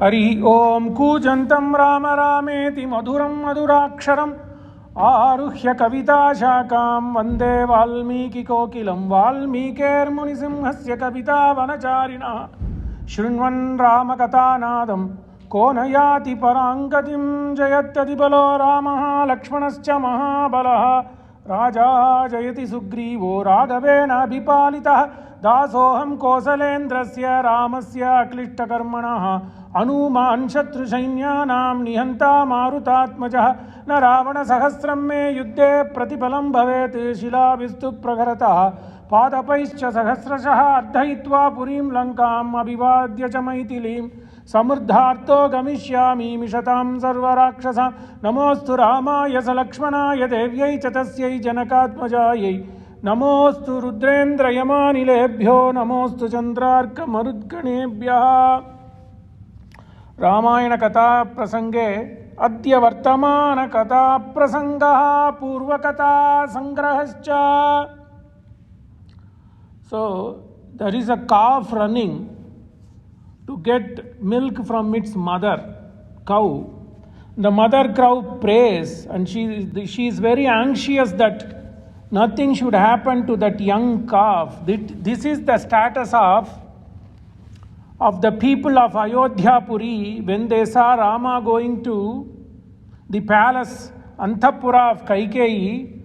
Hari Om Kujantam Rama Rameti Madhuram Madhuraksharam Aruhya Kavita Shakam Vande Valmiki Kokilam Valmikir Munisimhasya Kavita Vanacharina Shrinvan Ramakatanadam Konayati Parangatim Jayatadipalo Ramaha Lakshmanascha Mahabalaha Raja Jayati Sugrivo Raghavena Bipalita Dasoham Kosalendrasya Ramasya Klishtakarmanaha Anuman Shatru Sainyanam Nihanta Marutatmaja Na Ravana Sahasram Me Yuddhe Pratipalam Bhavet Shila Vistu Pragharata Padapaischa Sahasrashaha Ardhaitva Purim Lankam Abhivadya Chamaitilim Samurdharto Gamishyami Mishatam Sarvarakshasam Namostu Ramaya Salakshmanaya Devyai Chatasyai Janakatmajayai Namostu Rudrendra Yamanilebhyo Namostu Chandrarka Marudganebhya Ramayana Katha Prasange Adya Vartamana Katha Prasangaha Purva Katha Sangrahascha. So there is a calf running to get milk from its mother cow. The mother cow prays and she is very anxious that nothing should happen to that young calf. This is the status of the people of Ayodhya Puri when they saw Rama going to the palace Antapura of Kaikeyi.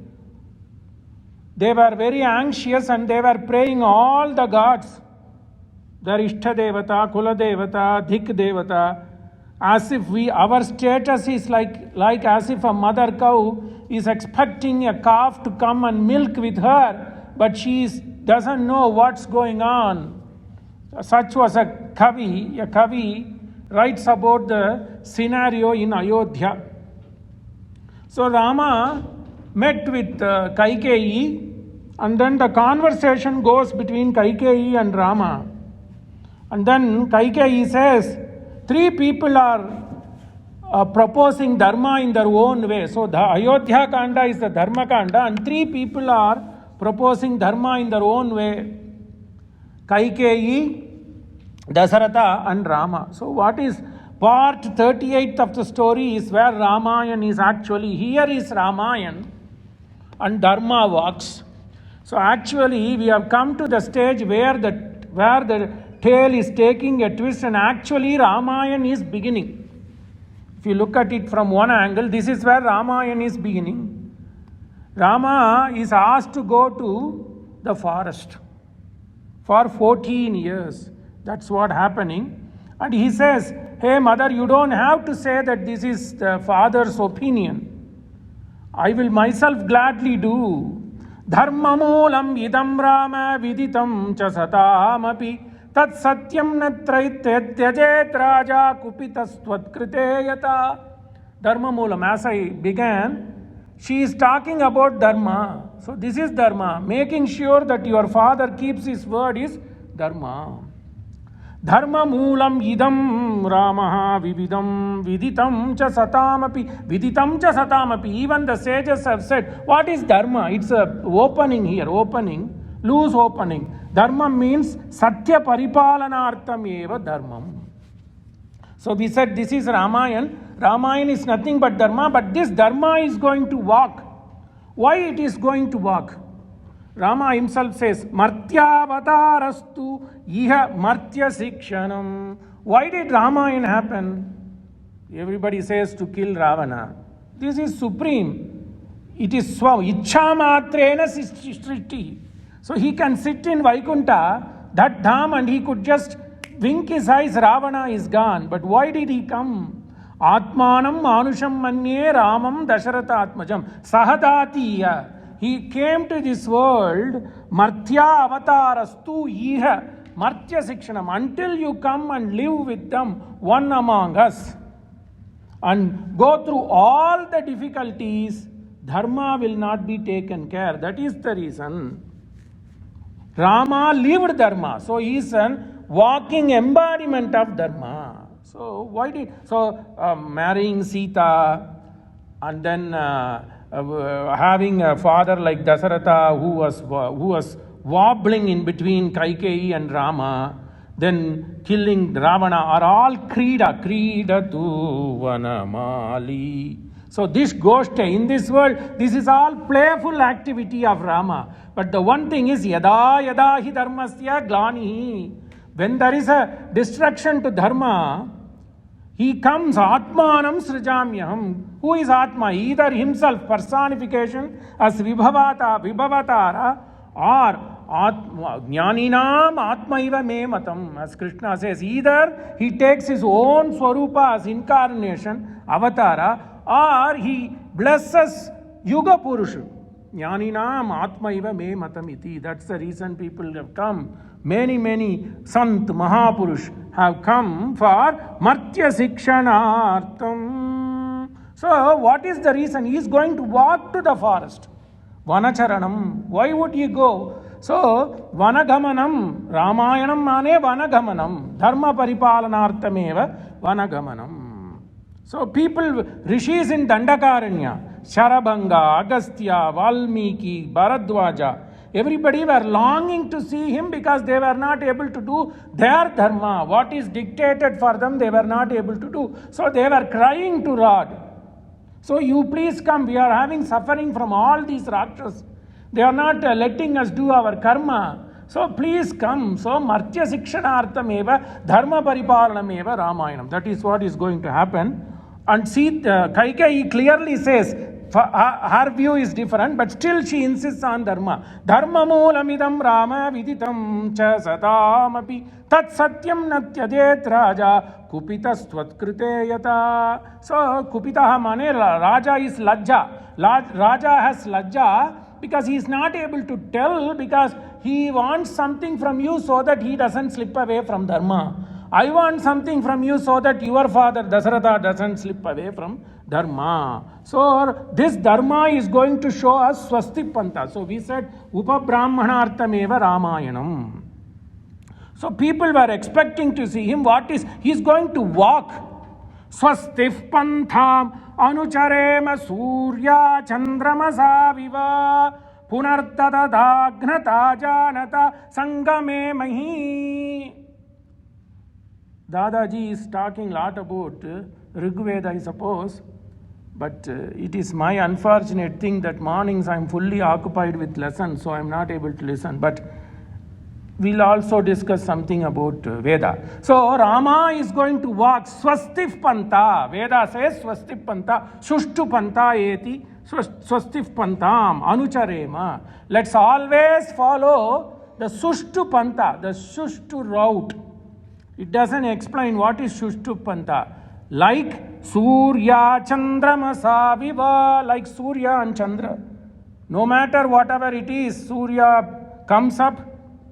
They were very anxious and they were praying all the gods, their Ishta Devata, Kula Devata, Dhik Devata, as if our status is like as if a mother cow is expecting a calf to come and milk with her, but she doesn't know what's going on. Such was a Kavi. A Kavi writes about the scenario in Ayodhya. So Rama met with Kaikeyi, and then the conversation goes between Kaikeyi and Rama. And then Kaikeyi says, three people are proposing Dharma in their own way. So the Ayodhya Kanda is the Dharma Kanda, and three people are proposing Dharma in their own way. Kaikeyi, Dasarath and Rama. So what is part 38 of the story is where Ramayan is actually, here is Ramayan and Dharma walks. So actually we have come to the stage where the tale is taking a twist and actually Ramayan is beginning. If you look at it from one angle, this is where Ramayan is beginning. Rama is asked to go to the forest for 14 years. That's what happening. And he says, hey mother, you don't have to say that this is the father's opinion. I will myself gladly do. Dharma moolam idam rama viditam cha satamapi tat satyam natraityajet raja kupitastvat kriteyata. Dharma moolam, as I began, she is talking about Dharma. So this is Dharma. Making sure that your father keeps his word is Dharma. Dharma moolam idam ramaha vividam viditam cha satamapi viditam cha satamapi. Even the sages have said, what is Dharma? It's a opening here, loose opening. Dharma means Sathya paripalanartham eva dharmam. So we said this is Ramayan. Ramayan is nothing but Dharma, but this Dharma is going to walk. Why it is going to walk? Rama himself says, Martyavatarastu iha Martya Sikshanam. Why did Ramayan happen? Everybody says to kill Ravana. This is supreme. It is Swa. Ichhamatrena Srishti. So he can sit in Vaikunta, that dham, and he could just wink his eyes, Ravana is gone. But why did he come? Atmanam Manusham Manye Ramam Dasharatha Atmajam Sahadatiya. He came to this world, Martya Avatarastu Iha, Martya Sikshanam, until you come and live with them, one among us, and go through all the difficulties, Dharma will not be taken care. That is the reason. Rama lived Dharma, so he is an walking embodiment of Dharma. So marrying Sita and then having a father like Dasarath who was wobbling in between Kaikeyi and Rama, then killing Ravana are all Krida tu Vanamali. So this Goshte, in this world, this is all playful activity of Rama. But the one thing is, Yada hi dharmasya glanihi. When there is a destruction to Dharma, he comes, Atmanam Srijamyaham. Who is Atma? Either himself, personification as Vibhavatara, or Jnaninam Atmaiva Me Matam, as Krishna says. Either he takes his own Swarupa as incarnation, Avatara, or he blesses Yuga Purusha. Jnaninam Atmaiva Me Matam iti. That's the reason people have come. Many Sant Mahapurush have come for Martya Sikshanartam. So what is the reason? He is going to walk to the forest. Vanacharanam. Why would he go? So Vanagamanam. Ramayanam mane Vanagamanam. Dharma Paripalanartameva Vanagamanam. So people, rishis in Dandakaranya, Sharabhanga, Agastya, Valmiki, Bharadwaja, everybody were longing to see him because they were not able to do their dharma. What is dictated for them, they were not able to do. So they were crying to Lord. So you please come. We are having suffering from all these rakshas. They are not letting us do our karma. So please come. So Martya Sikshanartam eva Dharma Paripalanam eva Ramayanam. That is what is going to happen. And see, Kaikeyi clearly says, her view is different, but still she insists on Dharma. Dharma moolamidam Rama viditam cha satamapi tat satyam natyadet raja kupitas tvatkrite yata. So kupitaha mane raja is lajja. Raja has lajja because he is not able to tell, because he wants something from you so that he doesn't slip away from Dharma. I want something from you so that your father Dasarath doesn't slip away from Dharma. So this Dharma is going to show us Swasti Panta. So we said Upabrahmanartameva Ramayanam. So people were expecting to see him. He is going to walk. Swastif Pantham Anucharema Surya Chandramasa Viva Punartada Dagnata Janata Sangame Mahi. Dadaji is talking a lot about Rigveda, I suppose, but it is my unfortunate thing that mornings I am fully occupied with lessons, so I am not able to listen. But we'll also discuss something about Veda. So Rama is going to walk Swastif Panta. Veda says Swastif Panta, Sushtu Panta eti, Swastif Pantam, Anucharema. Let's always follow the Sushtu Panta, the Sushtu route. It doesn't explain what is Shushtu Panta. Like Surya Chandramasa Viva, like Surya and Chandra. No matter whatever it is, Surya comes up,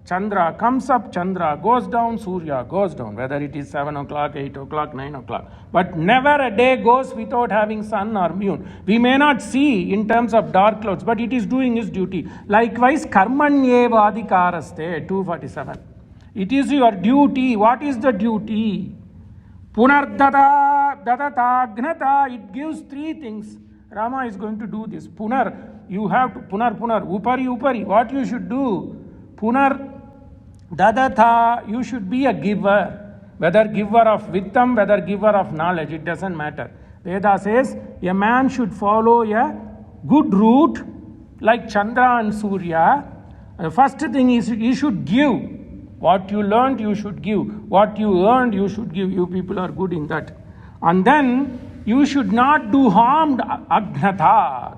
Chandra comes up, Chandra goes down, Surya goes down. Whether it is 7 o'clock, 8 o'clock, 9 o'clock. But never a day goes without having sun or moon. We may not see in terms of dark clouds, but it is doing its duty. Likewise, Karmanyeva Adhikaraste, 247. It is your duty. What is the duty? Punardata, dadata, gnata. It gives three things. Rama is going to do this. Punar, you have to, punar, upari. What you should do? Punar, dadata, you should be a giver. Whether giver of vittam, whether giver of knowledge, it doesn't matter. Veda says, a man should follow a good route, like Chandra and Surya. The first thing is, he should give. What you learned, you should give. What you earned, you should give. You people are good in that. And then, you should not do harm, gnata,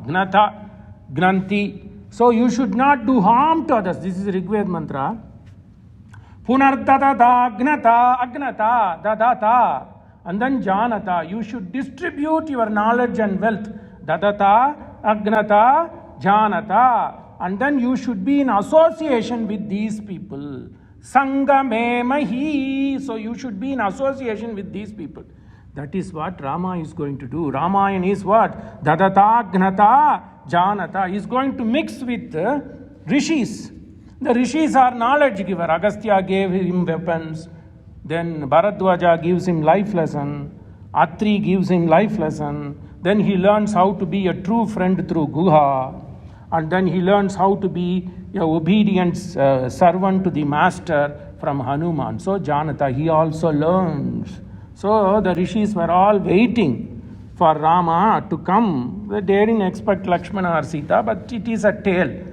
gnanti. So, you should not do harm to others. This is Rigved mantra. Punardadada, gnata, agnata, dadata. And then janata. You should distribute your knowledge and wealth. Dadata, agnata, janata. And then you should be in association with these people. Sangame mahi. So you should be in association with these people. That is what Rama is going to do. Ramayan is what? Dadata, gnata, janata. He is going to mix with rishis. The rishis are knowledge giver. Agastya gave him weapons. Then Bharadwaja gives him life lesson. Atri gives him life lesson. Then he learns how to be a true friend through Guha. And then he learns how to be an obedient servant to the master from Hanuman. So Janata, he also learns. So the rishis were all waiting for Rama to come. They didn't expect Lakshmana or Sita, but it is a tale.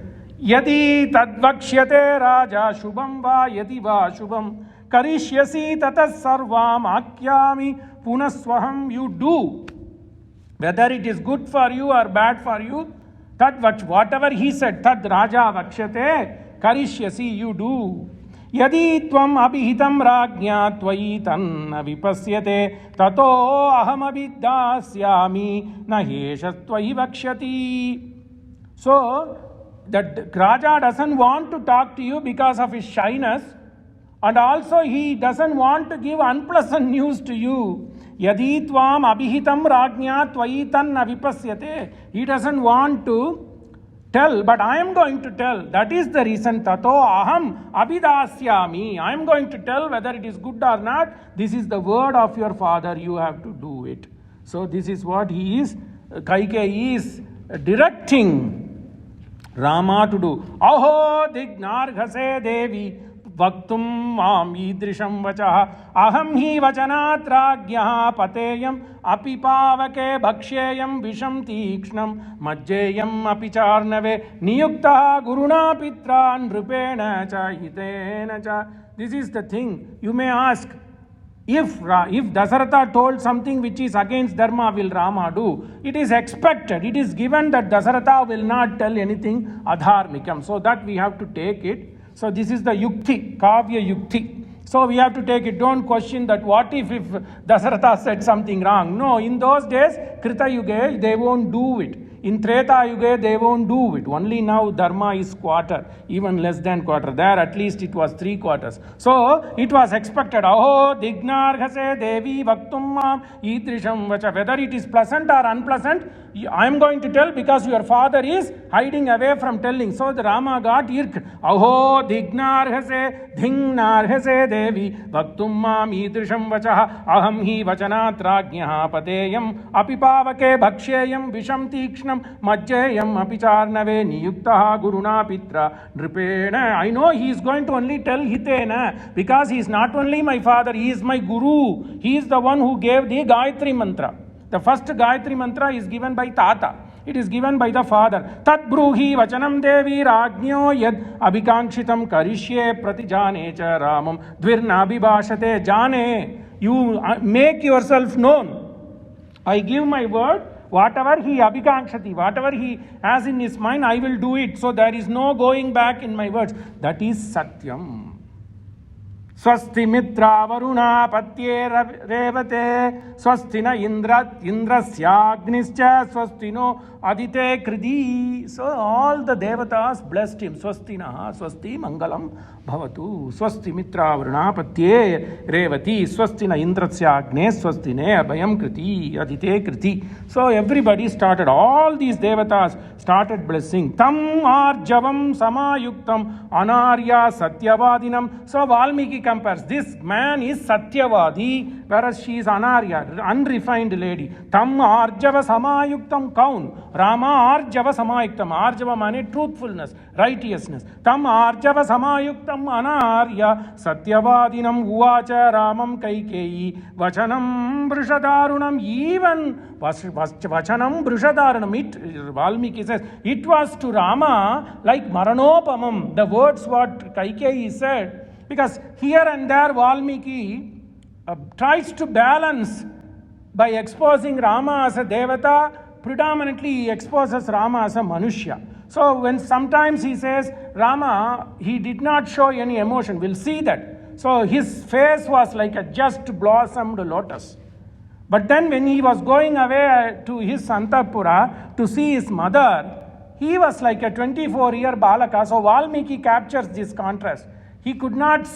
Yadi tadvakshyate raja shubham va yadi va shubham karishyasi tatas sarvam akyami punaswaham. You do. Whether it is good for you or bad for you, whatever he said, tad raja vakshate karishyasi, you do. Yadi tvam abhihitam rajnya tvai tanna vipasyate tato aham abhidasyami nahesha tvai vakshyati. So, that Raja doesn't want to talk to you because of his shyness, and also he doesn't want to give unpleasant news to you. Yadi tvam abhihitam rajnya tvai tanna vipasyate. He doesn't want to tell, but I am going to tell. That is the reason. Tato aham abhidasyami. I am going to tell whether it is good or not. This is the word of your father. You have to do it. So this is what he is. Kaikeyi is directing Rama to do. Aho dignarghase devi vaktum mam idrisham vachaha aham hi vachanat rajyaha pateyam api pavake bhaksheyam visham tikshnam majjeyam api charnave niyuktaha guruna pitra nrupena cha hitena cha. This is the thing. You may ask, if Dasaratha told something which is against Dharma, will Rama do? It is expected, it is given that Dasaratha will not tell anything adharmikam. So that we have to take it. So this is the yukti, kavya yukti. So we have to take it. Don't question that what if Dasaratha said something wrong. No, in those days, Krita Yuga, they won't do it. In Treta Yuga, they won't do it. Only now Dharma is quarter, even less than quarter. There at least it was 3 quarters. So it was expected. Aho dignarghase devi vaktummam idrisham vacha. Whether it is pleasant or unpleasant, I am going to tell because your father is hiding away from telling. So the Rama got irked. Aho dignarghase dhingnarghase devi vaktummam idrisham vacha aham hi vachanat rajnyaha pateyam apipavake bhaksheyam visham tikshnam majjeyam apicharnave niyuktaha guruna pitra nripena. I know he is going to only tell hitena because he is not only my father, he is my guru. He is the one who gave the Gayatri mantra. The first Gayatri mantra is given by Tata. It is given by the father. Tat bruhi vachanam devi rajnyo yad abhikangshitam karishye pratijane cha ramam dvirna abhibhashate jane. You make yourself known. I give my word. Whatever he abhikankshati, whatever he has in his mind, I will do it. So there is no going back in my words. That is Satyam. Swasti mitra varuna patye revate swasti na indrasya agnischa swasti no adite kridi. So all the devatas blessed him. Swasti na swasti mangalam bhavatu swasti mitra varuna patye revati swasti na indrasya agne swasti ne abhayam kriti adite kriti. So everybody started, all these devatas started blessing. Tam arjavam samayuktam anarya satyavadinam. So Valmiki compares, this man is Satyavadi, whereas she is Anarya, unrefined lady. Tam arjava samayuktam kaun. Rama arjava samayuktam. Arjava mane truthfulness, righteousness. Tam arjava samayuktam anarya satyavadinam uvacha ramam kaikeyi vachanam brushadarunam. Even vachanam brushadarunam. It, Valmiki says, it was to Rama like maranopamam. The words what Kaikeyi said. Because here and there Valmiki tries to balance by exposing Rama as a Devata. Predominantly he exposes Rama as a Manushya. So when sometimes he says Rama, he did not show any emotion. We'll see that. So his face was like a just blossomed lotus. But then when he was going away to his Antapura to see his mother, he was like a 24-year Balaka. So Valmiki captures this contrast. He could not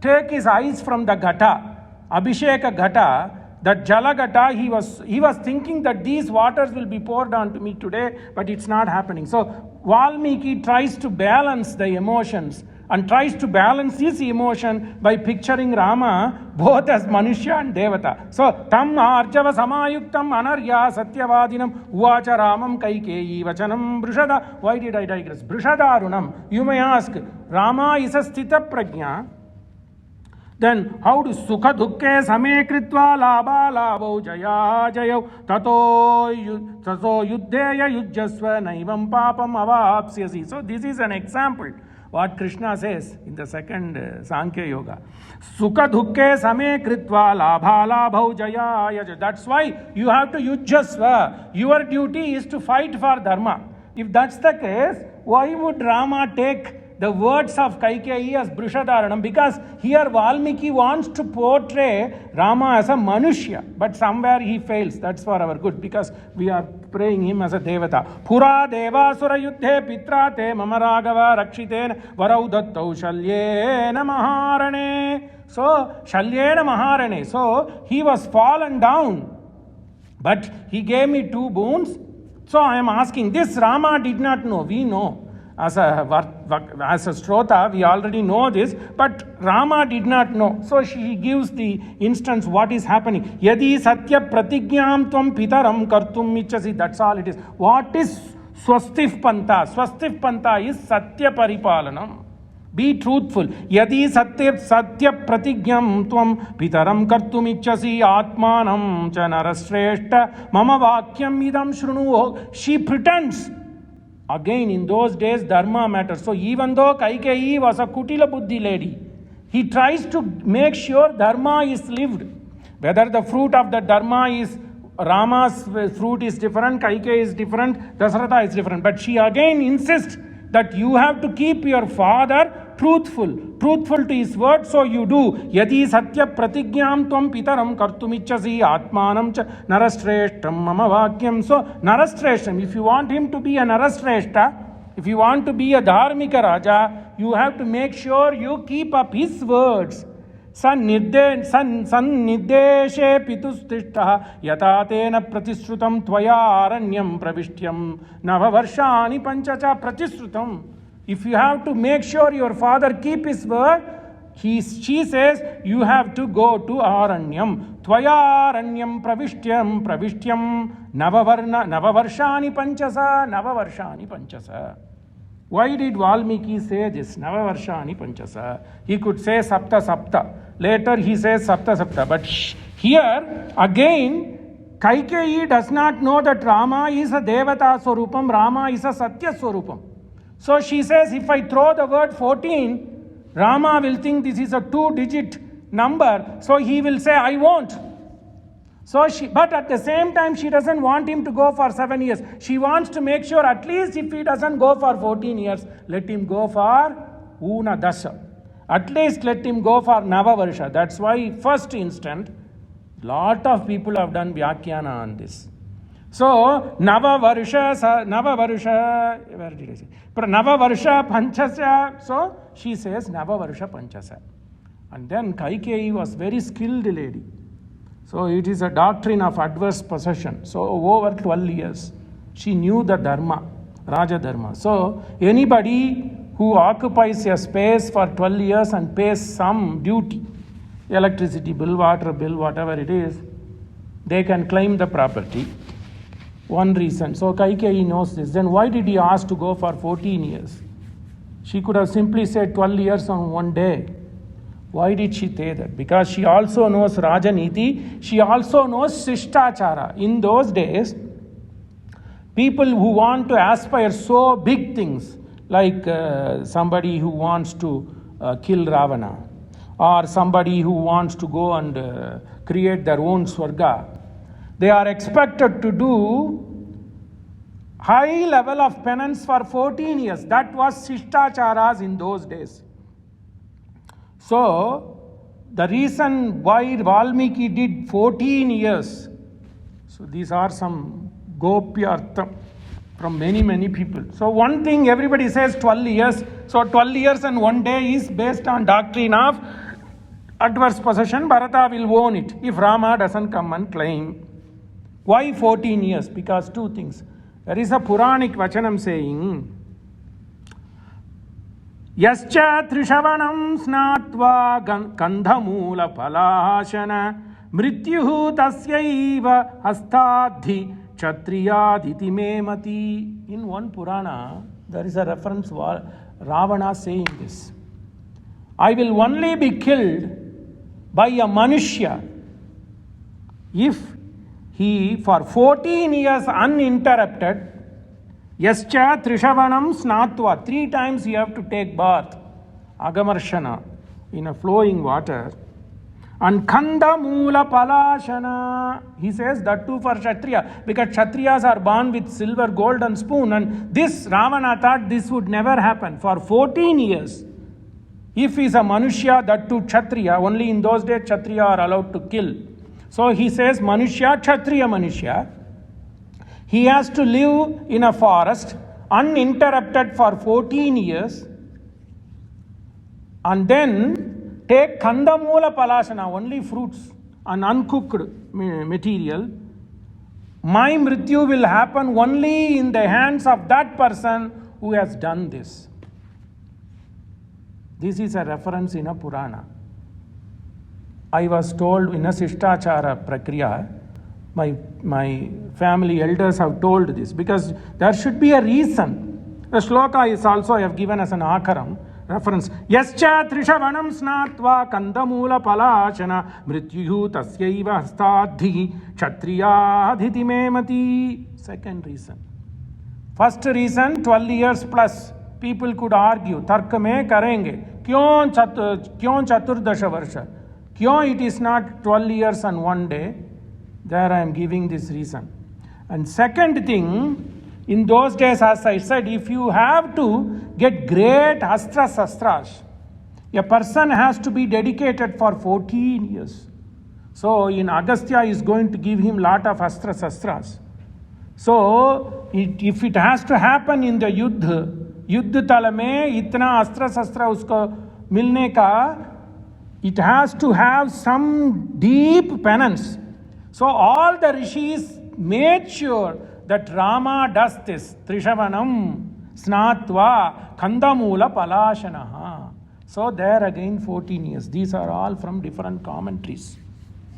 take his eyes from the Ghata, Abhisheka Ghata, that Jala Ghata. He was thinking that these waters will be poured onto me today, but it's not happening. So Valmiki tries to balance the emotions and tries to balance his emotion by picturing Rama both as Manushya and Devata. So, tam arjava samayuktam anarya satyavadinam uvacha Ramam Kaikeyi vachanam brishada. Why did I digress? Brishadaarunam. You may ask, Rama is a sthita prajna. Then how do sukha dukke same kritva labha labho jaya jayo tato yuddheya yujjasva naivam papam avapsyasi. So this is an example what Krishna says in the second Sankhya Yoga. Sukha dukke same kritva labha labho jaya jayo. That's why you have to yujjasva. Your duty is to fight for dharma. If that's the case, why would Rama take the words of Kaikeyi as Brishadaranam? Because here Valmiki wants to portray Rama as a Manushya, but somewhere he fails. That's for our good, because we are praying him as a Devata. Pura Devasura Yuddhe Pitra Te Mamaragava Rakshitena Varau Dattau Shalyena Maharane. So, Shalyena Maharane. So, he was fallen down, but he gave me 2 boons. So, I am asking, this Rama did not know. We know. As a Shrota, we already know this, but Rama did not know. So she gives the instance what is happening. Yadi Sathya Pratignyam Tvam Pitaram Kartum Michasi. That's all it is. What is Swastif Panta? Swastif Panta is Sathya Paripalanam. Be truthful. Yadi Sathya Pratignyam Tvam Pitaram Kartum Michasi Atmanam Chanarasreshta Mama Vakyam Idam Shrunu. She pretends. Again, in those days, dharma matters. So even though Kaikeyi was a Kutila Buddhi lady, he tries to make sure dharma is lived. Whether the fruit of the dharma is Rama's fruit is different, Kaikeyi is different, Dasarath is different. But she again insists that you have to keep your father truthful to his word, so you do. Yadi Sathya Pratignyam Tvam Pitaram Kartumichasi Atmanam Cha Narasreshtam Mama Vakyam. So, Narasreshtam, if you want him to be a Narasreshta, if you want to be a Dharmika Raja, you have to make sure you keep up his words. Sannideshe pitustishtaha yatatena pratisrutam tvaya aranyam pravishyam navavarshani panchacha pratisrutam. If you have to make sure your father keep his word, she says you have to go to aranyam. Tvaya aranyam pravishyam navavarshani panchasa. Why did Valmiki say this? Navavarshani panchasa. He could say sapta. Later he says sapta. But here again, Kaikeyi does not know that Rama is a Devata Swarupam, Rama is a Sathya Swarupam. So she says, if I throw the word 14, Rama will think this is a 2-digit number. So he will say, I won't. But at the same time, she doesn't want him to go for 7 years. She wants to make sure at least if he doesn't go for 14 years, let him go for Una Dasha. At least let him go for Navavarsha. That's why first instant, lot of people have done Vyakhyana on this. So, Navavarsha, where did I say? Navavarsha Panchasya. So, she says Navavarsha Panchasya. And then Kaikeyi was very skilled lady. So, it is a doctrine of adverse possession. So, over 12 years, she knew the Dharma, Raja Dharma. So, anybody who occupies a space for 12 years and pays some duty, electricity bill, water bill, whatever it is, they can claim the property. One reason. So Kaikeyi knows this. Then why did he ask to go for 14 years? She could have simply said 12 years on one day. Why did she say that? Because she also knows Rajaniti. She also knows Sishtachara. In those days, people who want to aspire so big things, like somebody who wants to kill Ravana, or somebody who wants to go and create their own Swarga, they are expected to do high level of penance for 14 years. That was Shishtacharas in those days. So, the reason why Valmiki did 14 years, so these are some Gopyartham from many people. So, one thing everybody says 12 years. So, 12 years and one day is based on doctrine of adverse possession. Bharata will own it if Rama doesn't come and claim. Why 14 years? Because 2 things. There is a Puranic Vachanam saying, Yascha trishavanam snatva kandhamula palashana mrityuhu tasyaiva hastadhi kshatriyaditi memati. In one Purana, there is a reference Ravana saying this. I will only be killed by a Manushya if he for 14 years uninterrupted, Yascha Trishavanam Snatva, 3 times you have to take bath, Agamarshana, in a flowing water, and Kanda Mula Palashana, he says that too for Kshatriya, because Kshatriyas are born with silver, gold and spoon, and this Ravana thought this would never happen for 14 years. If he is a Manushya, that too Kshatriya, only in those days Kshatriya are allowed to kill. So he says Manushya, Kshatriya Manushya. He has to live in a forest uninterrupted for 14 years and then take Kandamula Palashana, only fruits and uncooked material. My Mrityu will happen only in the hands of that person who has done this. This is a reference in a Purana. I was told in a Sishtachara Prakriya, my family elders have told this, because there should be a reason. The shloka is also I have given as an akaram reference. Yascha trishavanam snatva kandamula palashana mrityuhu tasyaiva hastadhi kshatriyadhiti memati. Second reason. First reason, 12 years plus. People could argue, tark mein karenge. Kyon chaturdasha varsha? Kyon it is not 12 years and 1 day? There I am giving this reason. And second thing, in those days, as I said, if you have to get great astras, a person has to be dedicated for 14 years. So in Agastya is going to give him lot of astras. So if it has to happen in the युद्ध तल में इतना अस्त्र शस्त्र उसको मिलने का, it has to have some deep penance. So all the rishis made sure that Rama does this. Trishavanam snatva kandamula palashanaha. So there again 14 years. These are all from different commentaries.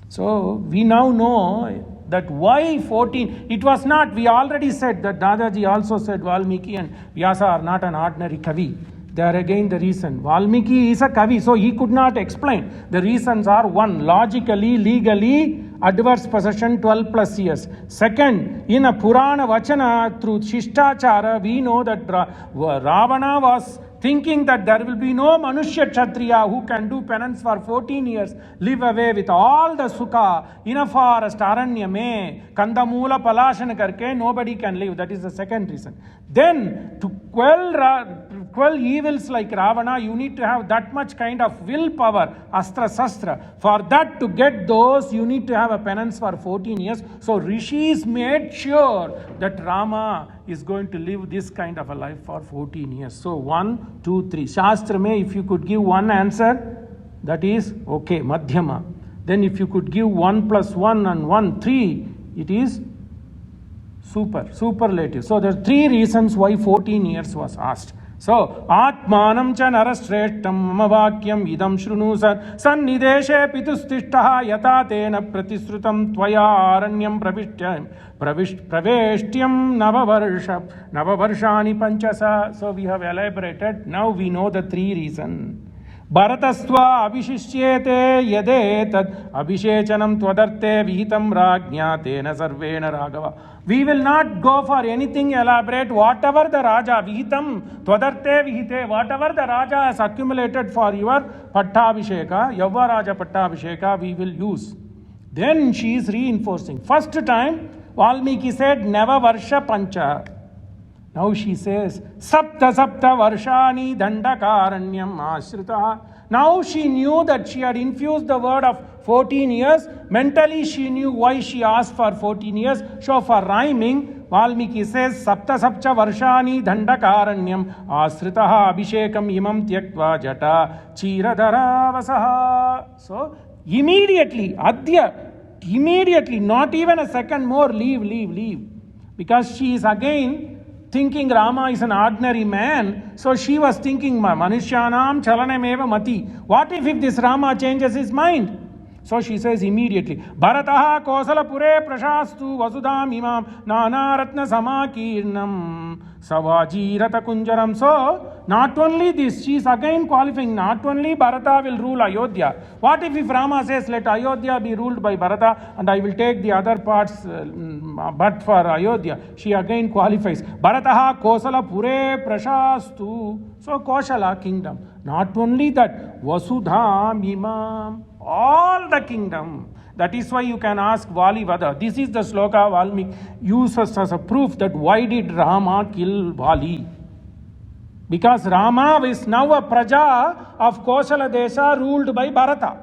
So we now know that why 14? It was not, we already said that Dadaji also said Valmiki and Vyasa are not an ordinary Kavi. There again the reason. Valmiki is a Kavi, so he could not explain. The reasons are: 1, logically, legally, adverse possession 12 plus years. Second, in a Purana Vachana, through Shishtachara, we know that Ravana was thinking that there will be no Manushya Kshatriya who can do penance for 14 years, live away with all the sukha in a forest, aranya mein, kandamula palashana karke, nobody can live. That is the second reason. Then, to quell evils like Ravana, you need to have that much kind of willpower, astra sastra. For that, to get those, you need to have a penance for 14 years. So, rishis made sure that Rama is going to live this kind of a life for 14 years. So 1, 2, 3. Shastra mein, if you could give one answer, that is okay, madhyama. Then if you could give 1 plus 1 and 1, 3, it is superlative. So there are 3 reasons why 14 years was asked. So, Atmanam cha narashreshtam mamavakyam idam shrunusar sannideshe pitustishtaha yata tena pratisrutam tvaya aranyam praveshtyam navavarshani panchasa. So we have elaborated. Now we know the 3 reasons. Bharatasva abhishishyete yade tad abhishechanam twadarte vihitam rajnya tena sarvena raghava. We will not go for anything elaborate. Whatever the Raja, vihitam, twadarte vihite, whatever the Raja has accumulated for your pattabhisheka, Yavva Raja pattabhisheka, we will use. Then she is reinforcing. First time, Valmiki said, Neva Varsha Pancha. Now she says, Sapta Varshani Dandakaranyam Ashrita. Now she knew that she had infused the word of 14 years. Mentally she knew why she asked for 14 years. So for rhyming, Valmiki says, Sapta Varshani Dandakaranyam Asritaha Abhishekam Imam Tyaktva Jata Chiradhara Vasaha. So immediately, not even a second more, leave. Because she is again thinking Rama is an ordinary man. So she was thinking, Manushyanam chalanameva mati. What if this Rama changes his mind? So she says immediately, Bharataha Kosala Pure Prashastu Vasudham Imam Nanaratna Samakirnam Savajirata Kunjaram. So, not only this, she is again qualifying, not only Bharata will rule Ayodhya. What if Rama says, let Ayodhya be ruled by Bharata and I will take the other parts but for Ayodhya? She again qualifies, Bharataha Kosala Pure Prashastu. So, Kosala kingdom. Not only that, Vasudham Imam. All the kingdom. That is why you can ask Vali Vada. This is the sloka Valmiki uses as a proof that why did Rama kill Vali? Because Rama is now a praja of Kosala Desha ruled by Bharata.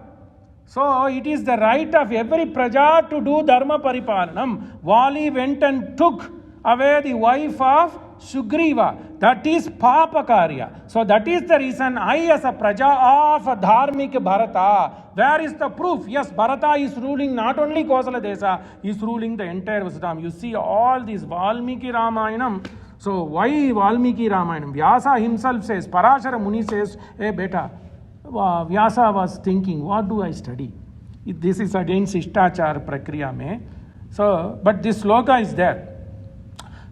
So it is the right of every praja to do Dharma Paripalanam. Vali went and took away the wife of Sugriva. That is Papakarya. So that is the reason I as a praja of a Dharmik Bharata. Where is the proof? Yes, Bharata is ruling not only Kosala Desha, he is ruling the entire Vasudham. You see all these Valmiki Ramayanam. So why Valmiki Ramayanam? Vyasa himself says, Parashara Muni says, hey beta, Vyasa was thinking, what do I study? This is against Ishtachar Prakriya mein. So, but this sloka is there.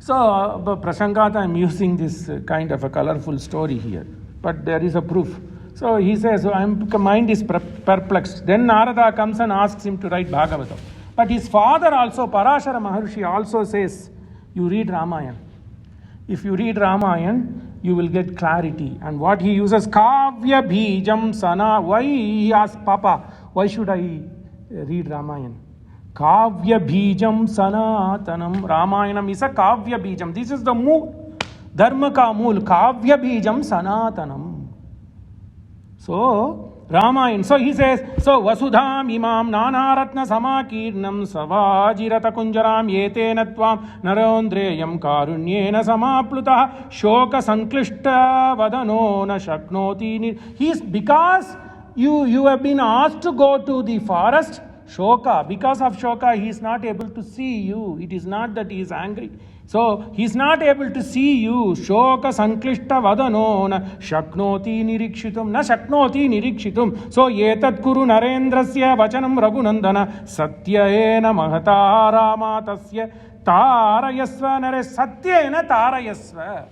So, Prasangata, I am using this kind of a colorful story here. But there is a proof. So he says, mind is perplexed. Then Narada comes and asks him to write Bhagavatam. But his father also, Parashara Maharshi, also says, you read Ramayana. If you read Ramayana, you will get clarity. And what he uses, Kavya Bhijam Sana. Why he asks Papa, why should I read Ramayana? Kavya Bhijam Sanatanam. Ramayanam is a Kavya Bhijam. This is the mool. Dharma ka mool. Kavya Bhijam Sanatanam. So, Ramayana. So he says, so Vasudham Imam Nanaratna Samakirnam Savajirata Kunjaram Yetena Tvam Narondreyam Karunyena Samapluta Shoka Sanklishta Vadano Na Shaknoti. He's because you have been asked to go to the forest. Shoka, because of Shoka, he is not able to see you. It is not that he is angry. So, he is not able to see you. Shoka sanklishta vadano na shaknoti nirikshitum. Na shaknoti nirikshitum. So, yetat kuru narendrasya vachanam raghunandana satyena mahata ramatasya tarayasva nare satyena tarayasva.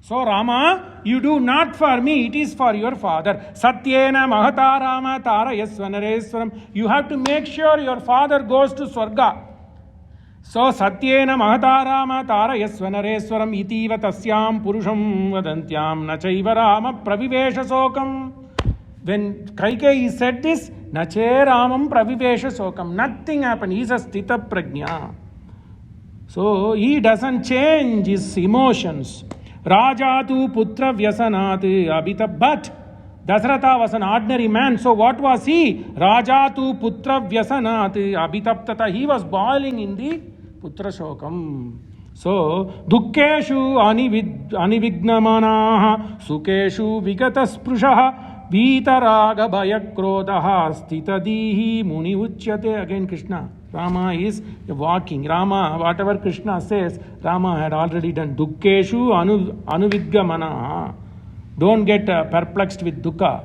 So Rama, you do not for me, it is for your father. Satyena mahata rama tarayasva nareswaram. You have to make sure your father goes to Swarga. So Satyena mahata rama tarayasva nareswaram itiva tasyam purusham vadantyam nachaiva rama pravivesha sokam. When Kaikeyi said this, nache ramam pravivesha sokam. Nothing happened. He is a sthita prajna. So he doesn't change his emotions. Rajatu putra vyasanat abita. But Dasratha was an ordinary man. So what was he? Rajatu putra vyasanat abhitaptata. He was boiling in the putra shokam. So dukkeshu anivignamanaha sukeshu vigatasprushah vitaraga bhayakrodaha stitadihi muni uchyate. Again Krishna. Rama is walking. Rama, whatever Krishna says, Rama had already done. Dukkeshu anuvidgamanaha. Don't get perplexed with dukkha.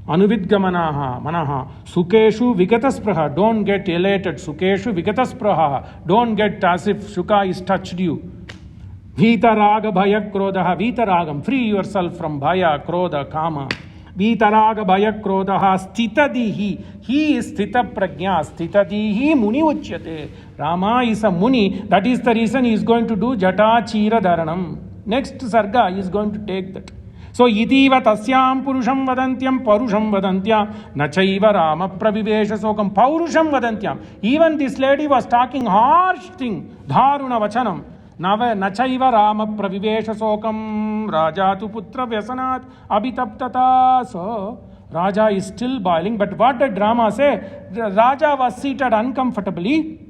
Anuvidgamanaha manaha. Sukeshu vigataspraha. Don't get elated. Sukeshu vigataspraha. Don't get as if Shuka is touched you. Vitaraga bhaya krodaha. Vitaragam. Free yourself from bhaya, kroda, kama. Vitaraga bhaya krodaha stitadihi. He is sthita prajna. Stitadihi muni uchyate. Rama is a muni. That is the reason he is going to do jata chira dharanam. Next sarga he is going to take that. So itiva tasyam purusham vadantyam parusham vadantyam nachaiva rama pravivesha sokam paurusham vadantyam. Even this lady was talking harsh thing. Dharuna vachanam. Nachaiva rama pravivesha sokam rajatu putra vyasanat abhitaptata. So Raja is still boiling. But what did Rama say? Raja was seated uncomfortably.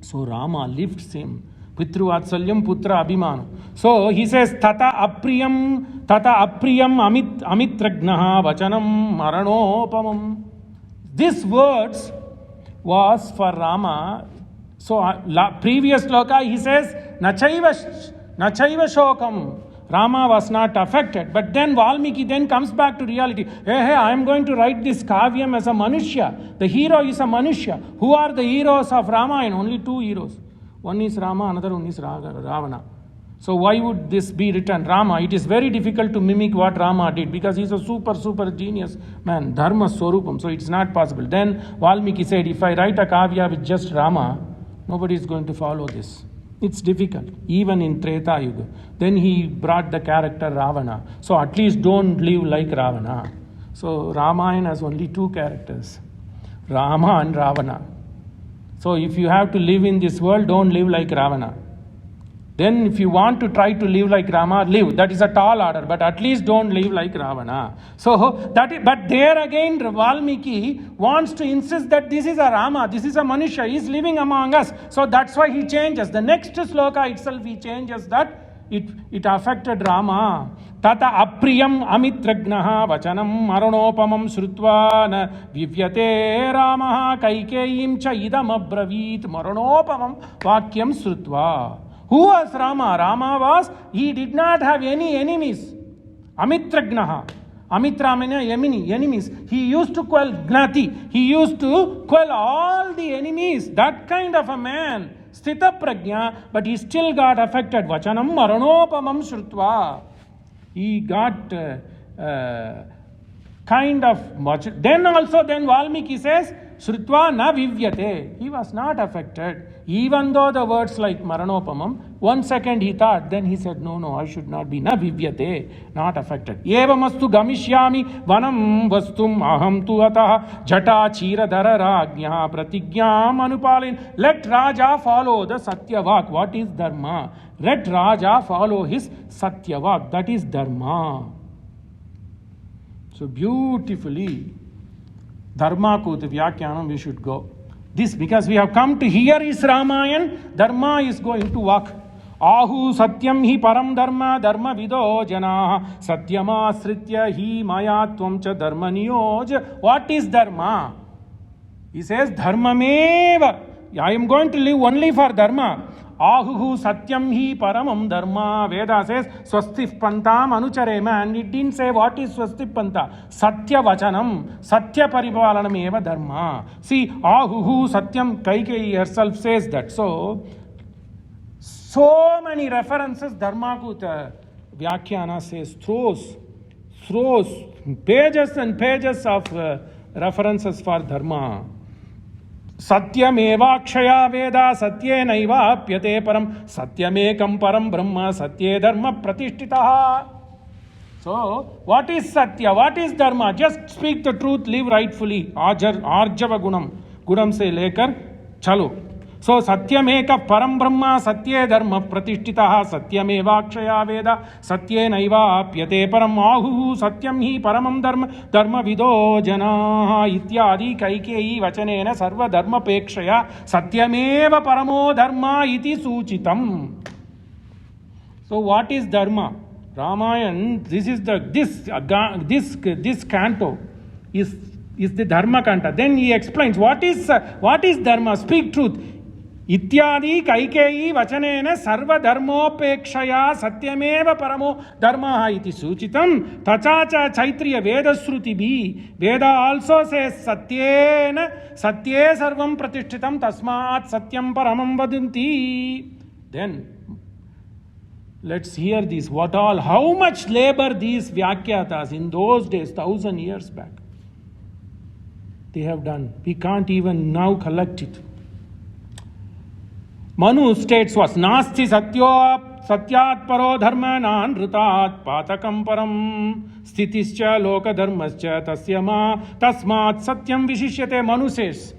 So Rama lifts him. Pitru Vatsalyam Putra Abhimanam. So he says, Tata apriyam amitragnaha vachanam maranopamam. This words was for Rama. So previous sloka he says, Nachaiva Nachaiva shokam. Rama was not affected. But then Valmiki then comes back to reality. Hey, I am going to write this kavyam as a manushya. The hero is a manushya. Who are the heroes of Ramayana? Only two heroes. One is Rama, another one is Ravana. So why would this be written? Rama, it is very difficult to mimic what Rama did because he is a super genius man. Dharma Swarupam. So it's not possible. Then Valmiki said, if I write a kavya with just Rama, nobody is going to follow this. It's difficult, even in Treta Yuga. Then he brought the character Ravana. So at least don't live like Ravana. So Ramayana has only two characters, Rama and Ravana. So if you have to live in this world, don't live like Ravana. Then if you want to try to live like Rama, live. That is a tall order, but at least don't live like Ravana. So but there again, Valmiki wants to insist that this is a Rama, this is a Manushya, he is living among us. So that's why he changes. The next sloka itself he changes that it affected Rama. Tata apriyam amitragnaha vachanam maranopamam shrutva na vivyate ramaha kaikeyim cha idam abravit maranopamam vakyam shrutva. Who was Rama? Rama was, he did not have any enemies. Amitragnaha. Amitra means enemies. He used to quell Gnati. He used to quell all the enemies. That kind of a man. Sthita prajna, but he still got affected. Vachanam maranopamam shrutva. He got kind of much. Then Valmiki says, Shrutva na vivyate. He was not affected. Even though the words like Maranopamam, 1 second he thought, then he said, no, I should not be. Na vivyate, not affected. Evamastu gamishyami vanam vastum aham tu ataha jata chira dhararagnya pratigyam anupalin. Let Raja follow the Satyavak. What is Dharma? Let Raja follow his Satyavak. That is Dharma. So beautifully, Dharma ko the Vyakyanam we should go. This because we have come to hear is Ramayan, Dharma is going to walk. Ahu satyam hi param dharma dharma vido jana satyama sritya hi mayatvam cha dharma niyoj. What is Dharma? He says dharma meva. I am going to live only for Dharma. Ahu satyam hi paramam dharma. Veda says swastif pantam anucharema, and it didn't say what is swastif panta. Sathya vachanam, Sathya paripalanam eva dharma. See, ahu satyam, Kaikeyi herself says that. So many references Dharma kuta Vyakhyana says throws pages and pages of references for Dharma. Satyameva kshaya veda satye naiva apyate param satyamekam param brahma satye dharma pratishtitaha. So, what is Satya? What is Dharma? Just speak the truth, live rightfully. Arjava gunam se lekar chalo. So, Satyameka param brahma satye dharma pratishtitaha satyameva kshaya veda satye naiva apyate param ahu satyam hi paramam dharma vido janaha ityadi Kaikeyi vachanena sarva dharma pekshaya satyameva paramo dharma iti suchitam. So, what is Dharma? Ramayan, this canto is the Dharma canto. Then he explains what is Dharma. Speak truth. Ityadi Kaikeyi vachanena sarva dharmopekshaya satyameva paramo dharma iti suchitam tachacha chaitriya veda shruti bhi. Veda also says satye sarvam pratishtitam tasmat satyam paramam vadanti. Then let's hear this. How much labor these Vyakyatas in those days, 1,000 years back, they have done. We can't even now collect it. Manu states was nasti satyat paro dharma nanrutat patakam param stitischa loka dharmascha tasyama tasmat satyam vishishyate. Manu says,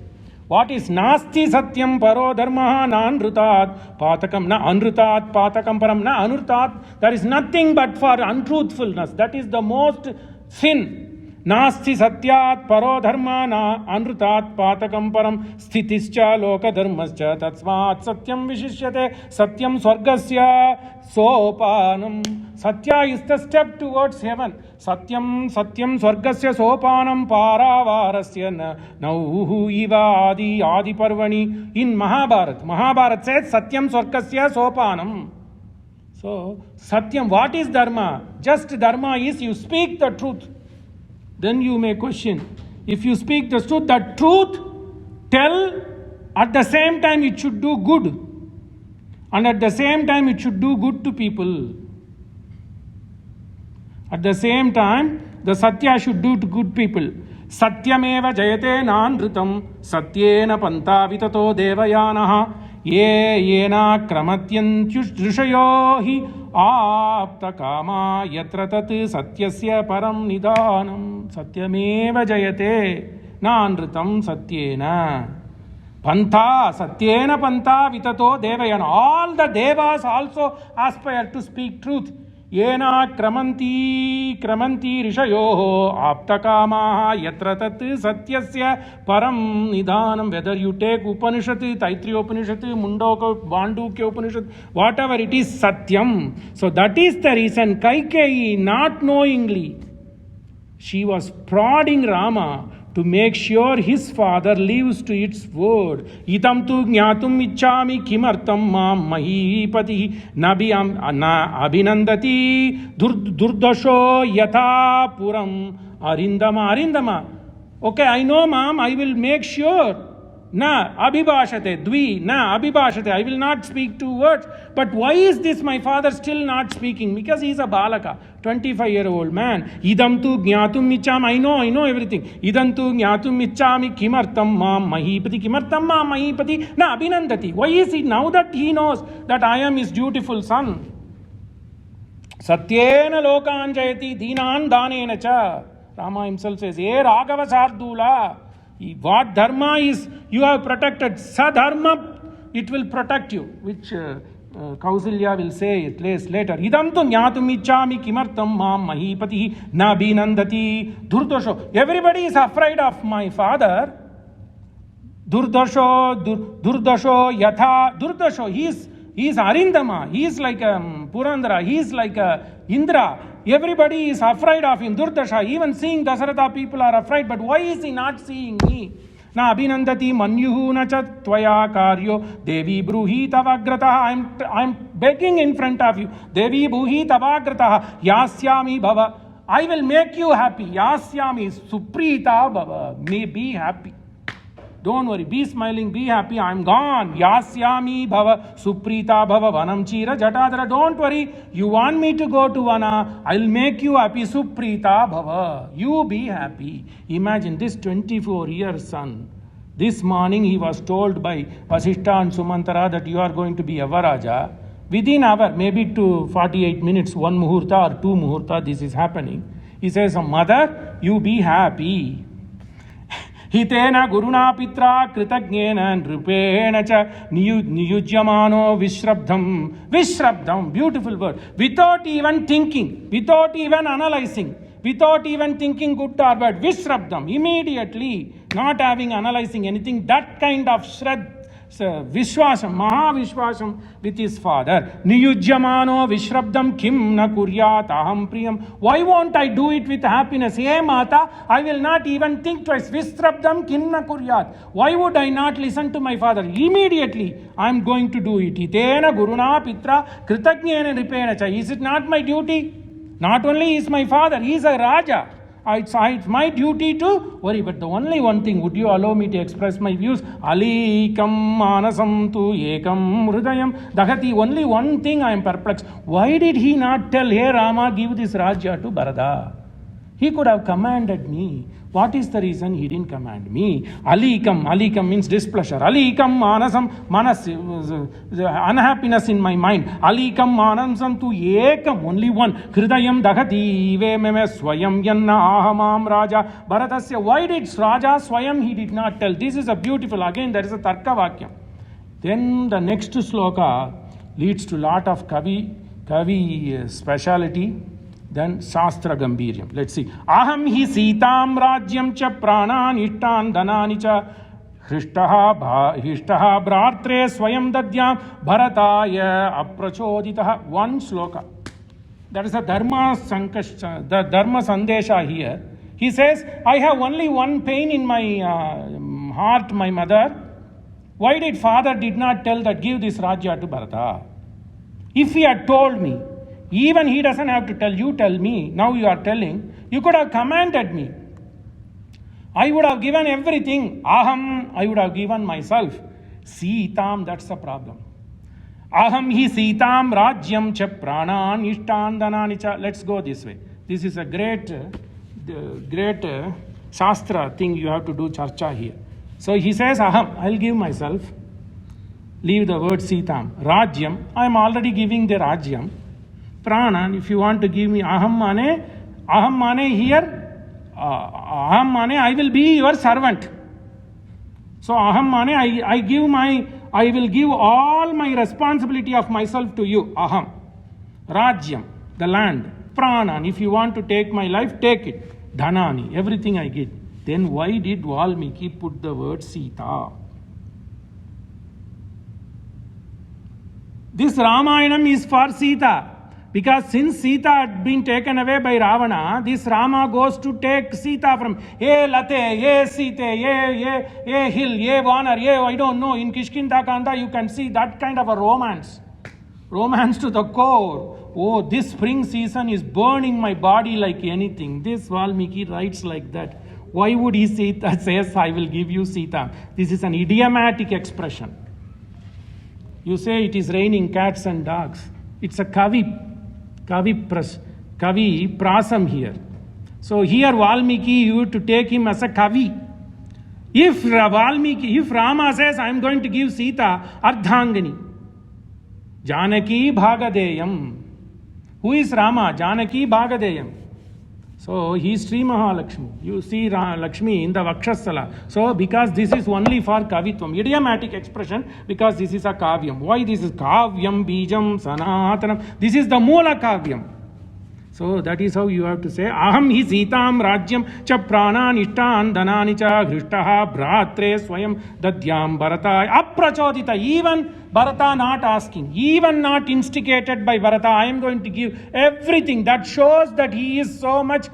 what is nasti satyam paro dharma nanrutat patakam na anrutat patakam param na anrutat. There is nothing but for untruthfulness. That is the most sin. Nasti satyat paro dharma na anrutat patakam param stitischa loka dharmascha tatsmat satyam vishishyate. Satyam swargasya sopanam. Satya is the step towards heaven. Satyam swargasya sopanam paravarasya nauhu iva adi parvani. In Mahabharat says Satyam swargasya sopanam. So, Satyam, what is Dharma? Just Dharma is you speak the truth. Then you may question. If you speak the truth, tell, at the same time it should do good. And at the same time it should do good to people. At the same time, the Satya should do to good people. Satyameva jayate nandritam satyena panta vitato devayanaha yena kramatyantyushayo hi apta kama yatra tat satyasya param nidanam satyameva jayate nandritam satyena panta satyena panta vitato devayana. All the devas also aspire to speak truth. Yena kramanti rishayoho aptakamaha yatra tat satyasya param nidanam. Whether you take Upanishad, Taittiriya Upanishad, Mundoka, Bandukya Upanishad, whatever it is, Satyam. So that is the reason Kaikeyi, not knowingly, she was prodding Rama to make sure his father lives to its word. Itam tu jnatum ichchami kimartam mam mahipati na abhinandati durdasho yatha puram arindama. Okay, I know, ma'am, I will make sure. Na abhibhashate dvi, na abhibhashate. I will not speak 2 words. But why is this my father still not speaking? Because he is a balaka, 25-year-old man. Idam tu jnatum ichcham. I know everything. Idam tu jnatum ichchami kimartam mam mahipati. Kimartam mam mahipati na abhinandati. Why is it now that he knows that I am his dutiful son? Satyena lokan jayati dinan danena cha. Rama himself says, "Hey Raghava Sardula, what dharma is you have protected, sadharma it will protect you," which Kausalya will say it later. Idam tu jnatum ichchami kimartam mam mahipati na binandati durdasho. Everybody is afraid of my father. Durdasho yatha. Durdasho, he is Arindama, he is like Purandara, he is like Indra. Everybody is afraid of him. Durdasha, even seeing Dasaratha, people are afraid. But why is he not seeing me? Na abhinandati manyuhu na cha tvaya karyo devi bruhi tavagrataha. I'm begging in front of you. Devi bruhi tavagrataha yasyami bhava. I will make you happy. Yasyami suprita bhava. May be happy. Don't worry, be smiling, be happy, I'm gone. Yasyami bhava, suprita bhava, vanam chira jatadara. Don't worry, you want me to go to Vana, I'll make you happy, suprita bhava. You be happy. Imagine this 24-year son. This morning he was told by Vasishtha and Sumantara that you are going to be Avaraja. Within hour, maybe to 48 minutes, 1 muhurta or 2 muhurta, this is happening. He says, mother, you be happy. Hitena guruna pitra kritagnyena nrupena cha niyujyamano vishrabdam. Beautiful word. Without even thinking, without even analyzing, without even thinking good or bad, vishrabdam, immediately, not having analyzing anything, that kind of Vishwasam, Mahavishwasam with his father. Niyujyamano Vishrabdam Kim na kuryat aham priyam. Why won't I do it with happiness? Hey Mata, I will not even think twice. Vishrabdam Kim na kuryat. Why would I not listen to my father? Immediately I am going to do it. Itena Guruna Pitra Kritagnyena Ripena cha. Is it not my duty? Not only is my father, he is a Raja. It's my duty to worry. But the only one thing, would you allow me to express my views? Alikam manasam tu ekam hridayam dahati. Only one thing I am perplexed. Why did he not tell, hey Rama, give this Rajya to Bharata? He could have commanded me. What is the reason he didn't command me? Alikam means displeasure. Alikam manas, unhappiness in my mind. Alikam manasam tu ekam, only one. Hridayam dagati meme swayam yanna ahamam raja bharatasya. Why did Raja swayam he did not tell? This is a beautiful, again there is a tarka vakyam. Then the next sloka leads to lot of kavi speciality. Then Shastra Gambhiryam. Let's see. Aham hi Sitam Rajyam cha pranan ishtan dhanani cha hishtaha bhratre swayam dadyam bharataya aprachoditaha. One sloka. That is a Dharma Sandesha here. He says, I have only one pain in my heart, my mother. Why did father did not tell that give this Rajya to Bharata? If he had told me, even he doesn't have to tell, you tell me, now you are telling, you could have commanded me. I would have given everything. Aham, I would have given myself. Sitam, that's the problem. Aham hi Sitam rajyam cha pranan ishtan danani cha. Let's go this way. This is a great Shastra thing you have to do charcha here. So he says, Aham, I'll give myself. Leave the word Sitam. Rajyam, I am already giving the Rajyam. Pranan, if you want to give me Aham mane here, Aham mane, I will be your servant. So Aham mane, I will give all my responsibility of myself to you. Aham. Rajyam, the land. Pranan, if you want to take my life, take it. Dhanani, everything I give. Then why did Valmiki put the word Sita? This Ramayanam is for Sita. Because since Sita had been taken away by Ravana, this Rama goes to take Sita from ye late, ye Sita, ye hill, ye Vanar, ye I don't know. In Kishkinda Kanda you can see that kind of a romance. Romance to the core. Oh, this spring season is burning my body like anything. This Valmiki writes like that. Why would he say that? Says, I will give you Sita. This is an idiomatic expression. You say it is raining cats and dogs. It's a kavi prasam here. So here Valmiki, you have to take him as a kavi. If Rama says, I am going to give Sita, Ardhangani, Janaki Bhagadeyam. Who is Rama? Janaki Bhagadeyam. So he is Sri Mahalakshmi. You see Lakshmi in the Vakshasala. So because this is only for Kavitvam, idiomatic expression, because this is a Kavyam. Why this is Kavyam, Bijam, Sanatanam? This is the Moola Kavyam. So that is how you have to say, Aham hi Sitam Rajyam cha pranan ishtan dhanani cha hrishtaha bhratre swayam dadyam Bharata aprachodita. Even Bharata not asking, even not instigated by Bharata, I am going to give everything. That shows that he is so much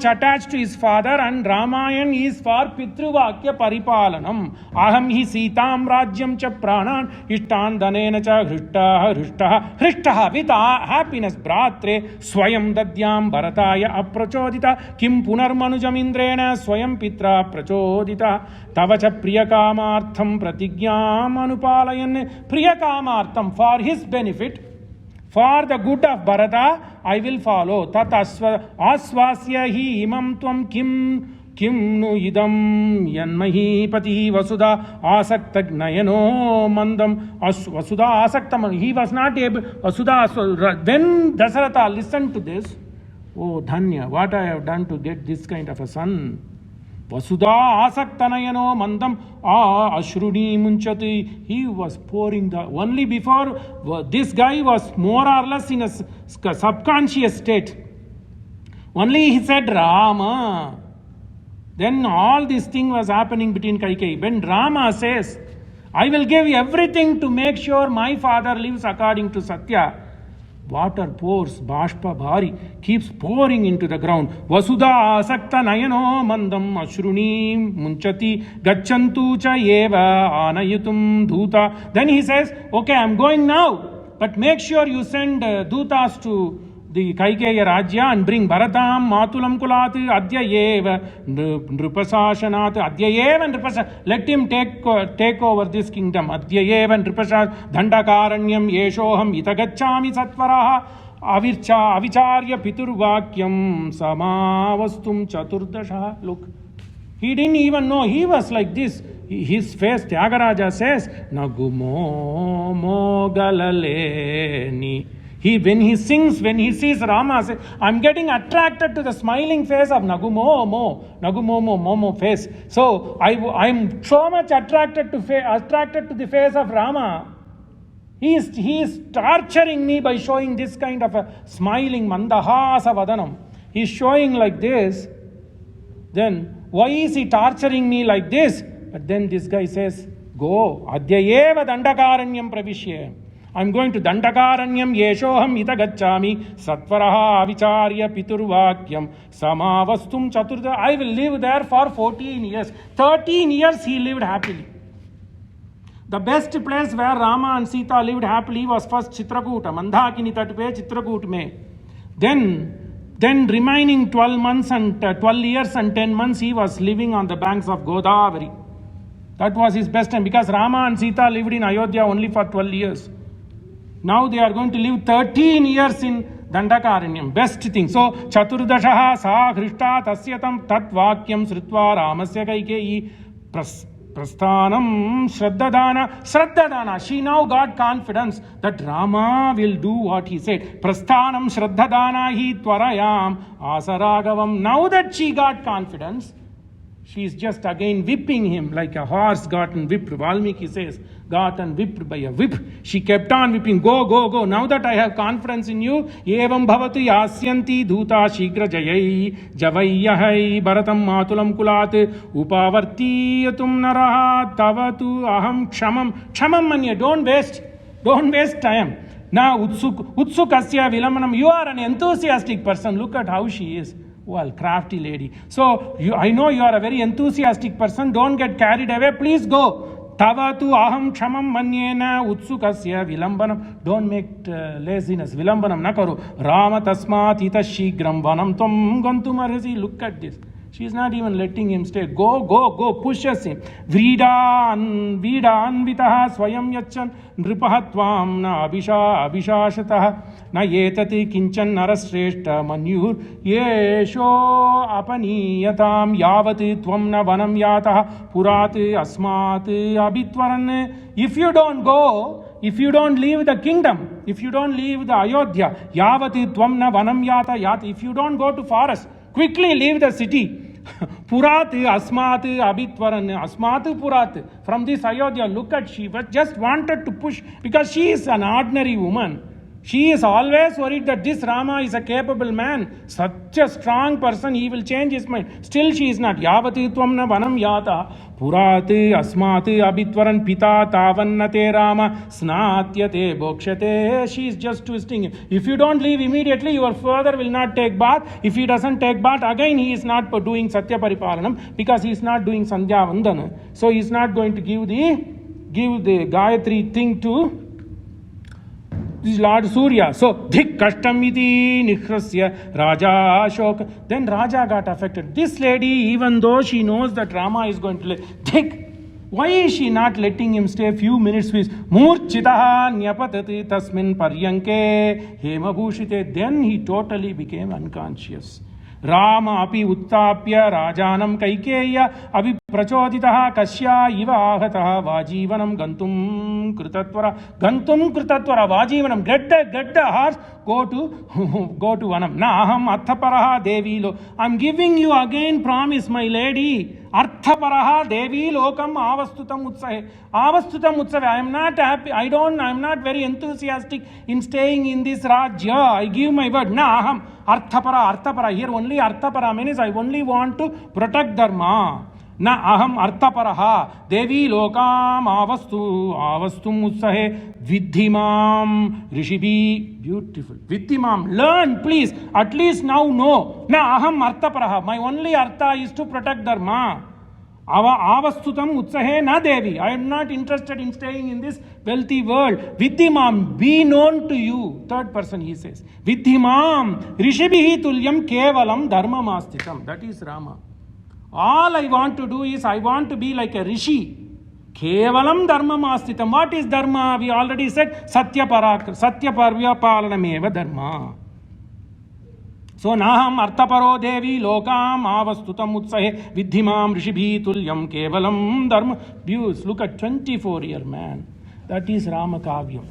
attached to his father, and Ramayan is for Pitruvakya Paripalanam. Aham hi Sitam Rajyam cha pranan ishtan dhanena cha hrishtaha with happiness Bhratre swayam dadyam Bharataya aprachodita kim punarmanujam indrena swayam pitra prachodita tavacha priyakamartham pratigyam anupalayan. Priyakamartham, for his benefit, for the good of Bharata, I will follow. Tat asvasya hi imam tvam kim nu idam yanmahi pati vasudha asakta gnayano mandam vasudha asakta. He was not able, vasudha. When Dasaratha listened to this, oh Dhanya, what I have done to get this kind of a son. Vasudha asaktanayano mandam ashruni munchati. He was pouring the only before this guy was more or less in a subconscious state. Only he said Rama. Then all this thing was happening between Kaikeyi. When Rama says, I will give everything to make sure my father lives according to Sathya, water pours, bashpa bhari, keeps pouring into the ground. Vasudha asakta nayano mandam ashruni munchati gachantu cha eva anayutum dhuta. Then he says, okay, I am going now, but make sure you send dhutas to the Kaikeyi Rajya and bring Bharatam Matulam Kulat Adya Eva Nrupasashanat Adya Eva Nrupasa. Let him take over this kingdom. Adya Eva Nrupasa Dandakaranyam Yeshoham Itagachami Satvaraha Avicharya Piturvakyam Samavastum Chaturdasha. Look, he didn't even know. He was like this. His face, Tyagaraja says, Nagumo Mogalaleni. When he sings, when he sees Rama, I'm getting attracted to the smiling face of Nagumomo face. So I'm so much attracted to the face of Rama. He is torturing me by showing this kind of a smiling mandahasa vadanam. He's showing like this. Then why is he torturing me like this? But then this guy says, go adyayeva dandakaranyam pravishye. I'm going to Dandakaranyam Yeshoham Itagachami Satvaraha Avicharya Piturvakyam Samavastum Chaturda. I will live there for 14 years. 13 years he lived happily. The best place where Rama and Sita lived happily was first Chitrakuta, Mandakini Tatpe, Chitrakoot me. Then remaining 12 months and 12 years and 10 months he was living on the banks of Godavari. That was his best time, because Rama and Sita lived in Ayodhya only for 12 years. Now they are going to live 13 years in Dandakaranyam. Best thing. So, Chaturdashaha sa Hrishta tasyatam tat vakyam sritva ramasya Kaikeyi prasthanam shraddadana. She now got confidence that Rama will do what he said. Prasthanam shraddadana hi tvarayam asaragavam. Now that she got confidence, she is just again whipping him like a horse gotten whipped. Valmiki says, gotten whipped by a whip. She kept on whipping, go. Now that I have confidence in you, evam bhavatu yasyanti dhuta shigra jayai javayyahai bharatam matulam kulat upavartiyatum naraha tavatu aham kshamam manya. Don't waste time. Now utsukasya vilamanam. You are an enthusiastic person. Look at how she is. Well, crafty lady. So, I know you are a very enthusiastic person. Don't get carried away. Please go. Tavatu aham kshamam manyena utsukasya vilambanam. Don't make laziness. Vilambanam nakaru. Rama tasmat ita shigram vanam tom gantum arhasi. Look at this. She is not even letting him stay. Go. Pushes him. Vridan vitaha swayam yachan nripahatvam na abhishashatah na yetati kinchan narashreshta manyur yesho apaniyatam yavati tvam na vanam yatah purati asmat abhitvaran. If you don't go, if you don't leave the kingdom, if you don't leave the Ayodhya, yavati tvam na vanam yata, if you don't go to forest, quickly leave the city. Purat asmat abhitvaran, asmat purat. From this Ayodhya, look at, she just wanted to push, because she is an ordinary woman. She is always worried that this Rama is a capable man, such a strong person, he will change his mind. Still she is not. Yavati tvamna vanam yata purati asmati abhitvaran pita tavannate Rama snatyate bokshate. She is just twisting him. If you don't leave immediately, your father will not take bath. If he doesn't take bath, again he is not doing Sathya Paripalanam, because he is not doing Sandhya Vandana. So he is not going to give the Gayatri thing to this is Lord Surya. So, dhik kashtamiti nikhrasya Raja Ashoka. Then Raja got affected. This lady, even though she knows that Rama is going to dhik, why is she not letting him stay a few minutes with Murchitaha nyapatati tasmin paryanke hemabhushite. Then he totally became unconscious. Rama api uttapya rajanam Kaikeya avi prachoditaha kasya iva ahataha vajivanam gantum kritatvara vajivanam. Get the horse, go to vanam. Na aham arthaparaha devilo. I'm giving you again promise, my lady. Arthaparaha devi lokam avastutam utsahe. Avastutam utsahe. I am not happy. I am not very enthusiastic in staying in this Rajya. I give my word. Na aham arthapara. Here only arthapara means I only want to protect Dharma. Na aham arthaparaha devi lokam avastum utsahe vidhimam rishibi. Beautiful. Vidhimam. Learn, please. At least now know. Na aham arthaparaha. My only artha is to protect Dharma. Avastutam utsahe na devi. I am not interested in staying in this wealthy world. Vidhimam. Be known to you. Third person he says. Vidhimam rishibihi tulyam kevalam dharma mastitam. That is Rama. All I want to do is I want to be like a rishi. Kevalam dharma mastitam. What is dharma? We already said Sathya parvya palanameva dharma. So naham arthaparo devi lokam avastutam utsahe vidhimam rishibhi tulyam kevalam dharma. Views. Look at 24-year man. That is Rama Kavyam.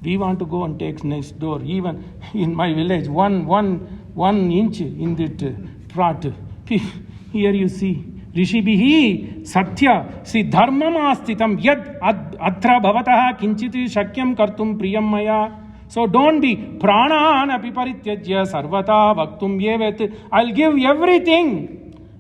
We want to go and take next door. Even in my village, one inch in that plot. Here you see, Rishibhihi Sathya, see Dharma Mastitam Yad Atra Bhavataha Kinchiti Shakyam Kartum Priyam Maya. So don't be Pranana Piparityajya Sarvata Vaktum Yevet. I'll give everything.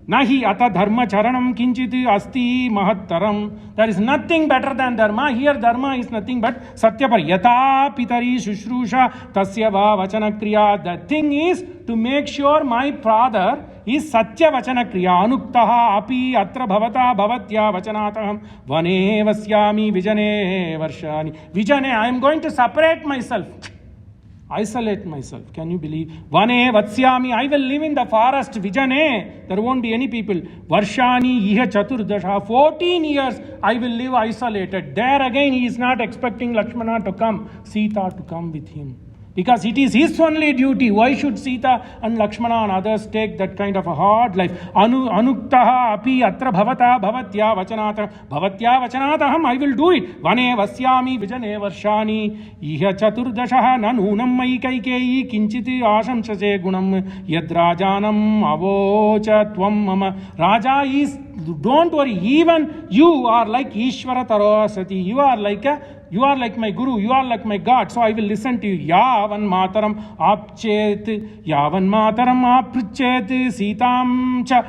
Nahi Ata Dharma Charanam Kinchiti Asti Mahattaram. There is nothing better than Dharma. Here Dharma is nothing but Satyapar Yata Pitari Shushrusha Tasya Va Vachana Kriya. The thing is to make sure my father is Sathya Vachana Kriya. Anuktaha api atra bhavata bhavatya vachanataham vane vasyami vijane varshani. Vijane, I am going to separate myself. Isolate myself. Can you believe? Vane vatsyami, I will live in the forest. Vijane, there won't be any people. Varshani iha chaturdasha, 14 years I will live isolated. There again he is not expecting Lakshmana to come, Sita to come with him. Because it is his only duty. Why should Sita and Lakshmana and others take that kind of a hard life? Anuktaha api atra bhavata bhavatya vachanataham, I will do it. Vane vasyami vijane varshani iha chaturdashaha nanunam mai kaikeyi kinchiti ashamsase gunam yadrajanam avocha tvam mama. Raja is, don't worry, even you are like Ishvara Tarosati. You are like my guru, you are like my God, so I will listen to you. Yavan mataram apchet sitam cha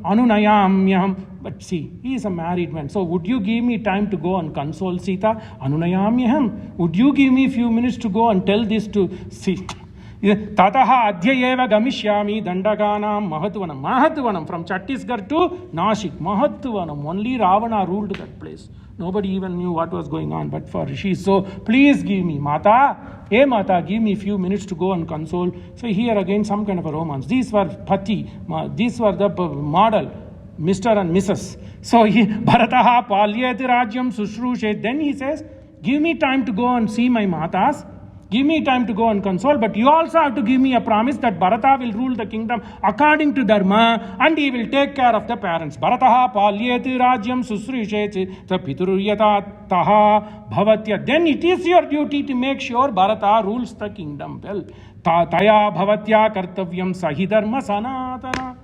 anunayamyam. But see, he is a married man. So would you give me time to go and console Sita? Anunayamyam. Would you give me a few minutes to go and tell this to Sita? Tataha adhyayeva gamishyami dandaganam Mahatvanam. From Chhattisgarh to Nashik. Mahatvanam. Only Ravana ruled that place. Nobody even knew what was going on but for rishis. So please give me, Mata, give me a few minutes to go and console. So here again some kind of a romance. These were Pati, these were the model, Mr. and Mrs. So Bharataha palyeti rajyam sushrushet. Then he says, give me time to go and see my Matas. Give me time to go and console, but you also have to give me a promise that Bharata will rule the kingdom according to Dharma and he will take care of the parents. Bharataha palyeti rajyam susrishet ta pituryata taha bhavatya. Then it is your duty to make sure Bharata rules the kingdom well. Taya bhavatya kartavyam sahi dharma sanatana.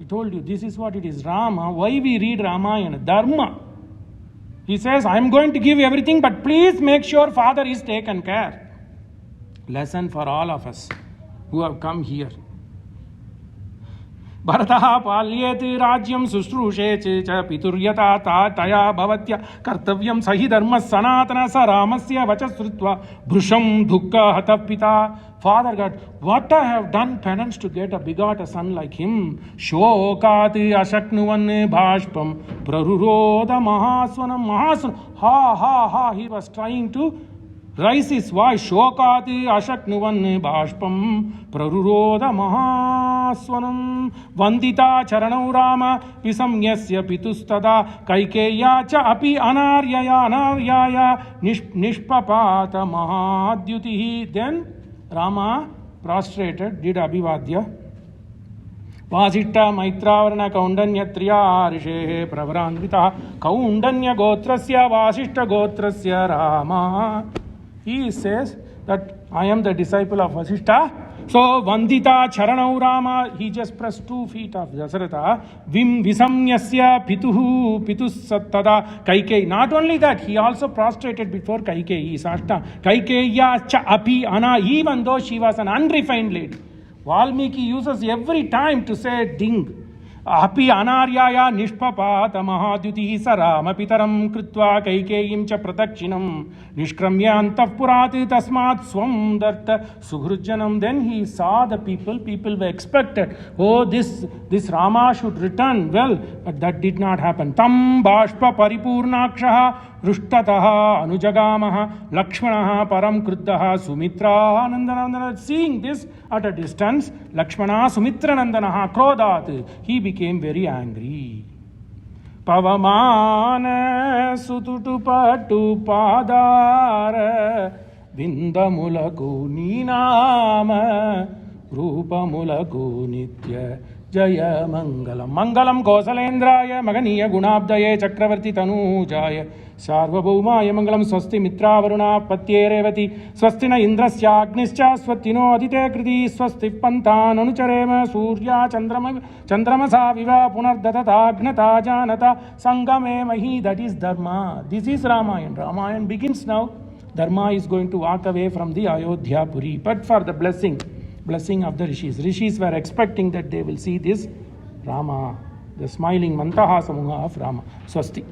I told you, this is what it is. Rama, why we read Ramayana? Dharma. He says, I am going to give everything, but please make sure father is taken care. Lesson for all of us who have come here. Bharataha palyeti rajyam sushrushe cha pituryata taya bhavatya kartavyam sahi dharma sanatana sa ramasya vachasrutva bhrusham dukkha hatah pita. Father God, what I have done penance to get a begot a son like him. Shokati ashaknuvan bhashpam praruroda mahaswanam. Ha, he was trying to raise his voice. Shokati ashaknuvan bhashpam praruroda mahaswanam vandita charanau rama visamyasya pitustada kaikeya cha api anaryaya nishpapata mahadyutihi. Then Rama prostrated, did abhivadya. Vasishta Maitravarna Kaundanya Triya Rishe Pravarandvita Kaundanya Gotrasya Vasishta Gotrasya Rama. He says that I am the disciple of Vasishta. So Vandita Charanau Rama, he just pressed 2 feet of Dasaratha. Visamyasya pituhu pitusattada Kaikeyi. Not only that, he also prostrated before Kaikeyi. Sashta Kaikeya cha api ana, even though she was an unrefined lady. Valmiki uses every time to say ding. Api anaryaya nishpapata mahadyutihi sarama pitaram krutva kaikeyim cha pratakshinam nishkramya antah purati tasmat swam darta suhrujjanam. Then he saw the people were expected. Oh, this Rama should return. Well, but that did not happen. Tam bashpa paripurnakshaha rushtataha anujagamaha lakshmanaha param kruddhaha sumitra nandana. Seeing this at a distance, Lakshmana sumitra nandanaha krodat, he became very angry. Pavamana sututu patu padara vindamulaku ninama rupamulaku nitya Jaya Mangalam. Mangalam Kosalendraya Maganiya Gunabdaye Chakravarti Tanujaya Sarvabhaumaya Mangalam Swasti Mitra Varuna Patye Revati Swastina Indrasya Agnischa Swatino Adite Kriti Swasti Pantan Anucharema Surya Chandramasa Viva Punardata Agnata Janata Sangame Mahi. That is Dharma. This is Ramayan. Ramayan begins now. Dharma is going to walk away from the Ayodhya Puri, but for the blessing of the rishis. Rishis were expecting that they will see this Rama, the smiling Mantaha Samuha of Rama. Swasti.